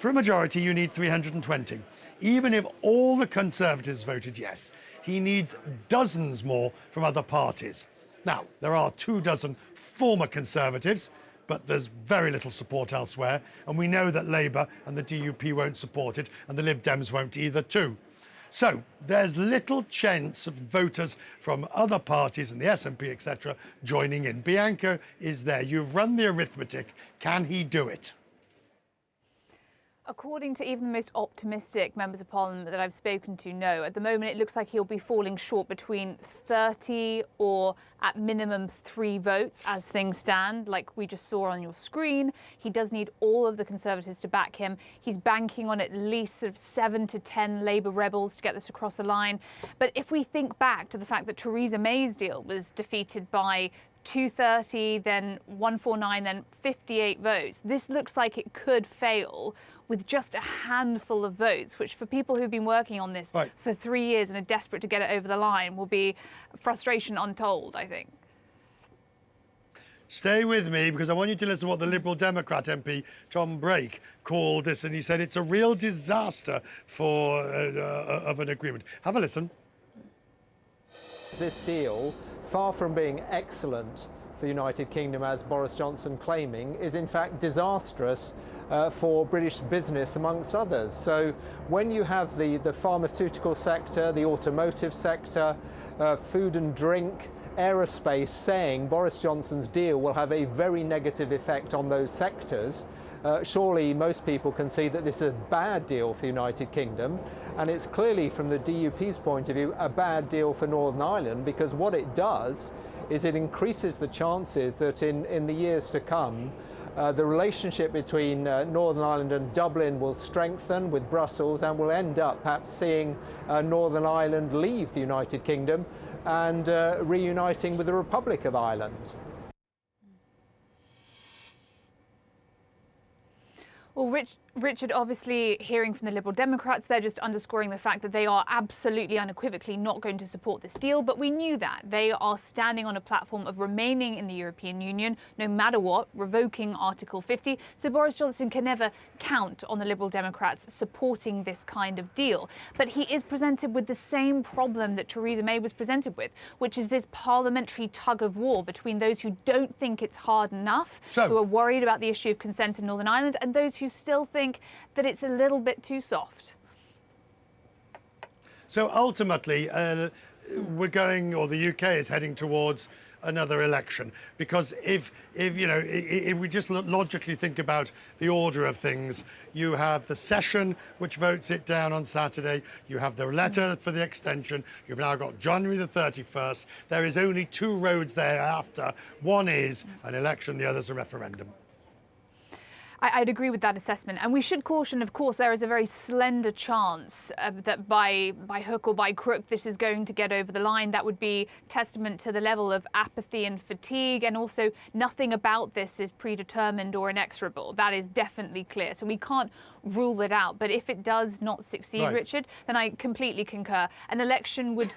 For a majority, you need 320. Even if all the Conservatives voted yes, he needs dozens more from other parties. Now, there are 24 former Conservatives, but there's very little support elsewhere, and we know that Labour and the DUP won't support it, and the Lib Dems won't either too. So there's little chance of voters from other parties and the SNP, etc., joining in. Bianca is there. You've run the arithmetic. Can he do it? According to even the most optimistic members of Parliament that I've spoken to, no. At the moment, it looks like he'll be falling short between 30 or at minimum 3 votes as things stand, like we just saw on your screen. He does need all of the Conservatives to back him. He's banking on at least sort of 7 to 10 Labour rebels to get this across the line. But if we think back to the fact that Theresa May's deal was defeated by 230, then 149, then 58 votes. This looks like it could fail with just a handful of votes, which for people who've been working on this for 3 years and are desperate to get it over the line will be frustration untold, I think. Stay with me, because I want you to listen to what the Liberal Democrat MP, Tom Brake, called this, and he said it's a real disaster for of an agreement. Have a listen. This deal, far from being excellent for the United Kingdom, as Boris Johnson claiming, is in fact disastrous for British business, amongst others. So when you have the pharmaceutical sector, the automotive sector, food and drink, aerospace saying Boris Johnson's deal will have a very negative effect on those sectors, surely most people can see that this is a bad deal for the United Kingdom, and it's clearly, from the DUP's point of view, a bad deal for Northern Ireland, because what it does is it increases the chances that in the years to come, the relationship between Northern Ireland and Dublin will strengthen with Brussels, and will end up perhaps seeing Northern Ireland leave the United Kingdom and reuniting with the Republic of Ireland. Well, Richard, obviously hearing from the Liberal Democrats, they're just underscoring the fact that they are absolutely unequivocally not going to support this deal. But we knew that. They are standing on a platform of remaining in the European Union, no matter what, revoking Article 50. So Boris Johnson can never count on the Liberal Democrats supporting this kind of deal. But he is presented with the same problem that Theresa May was presented with, which is this parliamentary tug of war between those who don't think it's hard enough, who are worried about the issue of consent in Northern Ireland, and those who still think that it's a little bit too soft. So ultimately, we're going, or the UK is heading towards another election, because if we just logically think about the order of things, you have the session which votes it down on Saturday, you have the letter for the extension, you've now got January the 31st. There is only 2 roads thereafter. One is an election, the other's a referendum. I'd agree with that assessment. And we should caution, of course, there is a very slender chance that by hook or by crook, this is going to get over the line. That would be testament to the level of apathy and fatigue. And also, nothing about this is predetermined or inexorable. That is definitely clear. So we can't rule it out. But if it does not succeed, Richard, then I completely concur. An election would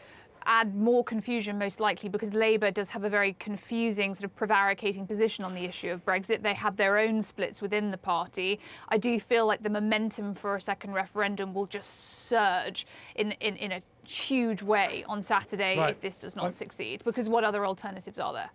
add more confusion, most likely, because Labour does have a very confusing, sort of prevaricating position on the issue of Brexit. They have their own splits within the party. I do feel like the momentum for a second referendum will just surge in a huge way on Saturday if this does not succeed, because what other alternatives are there?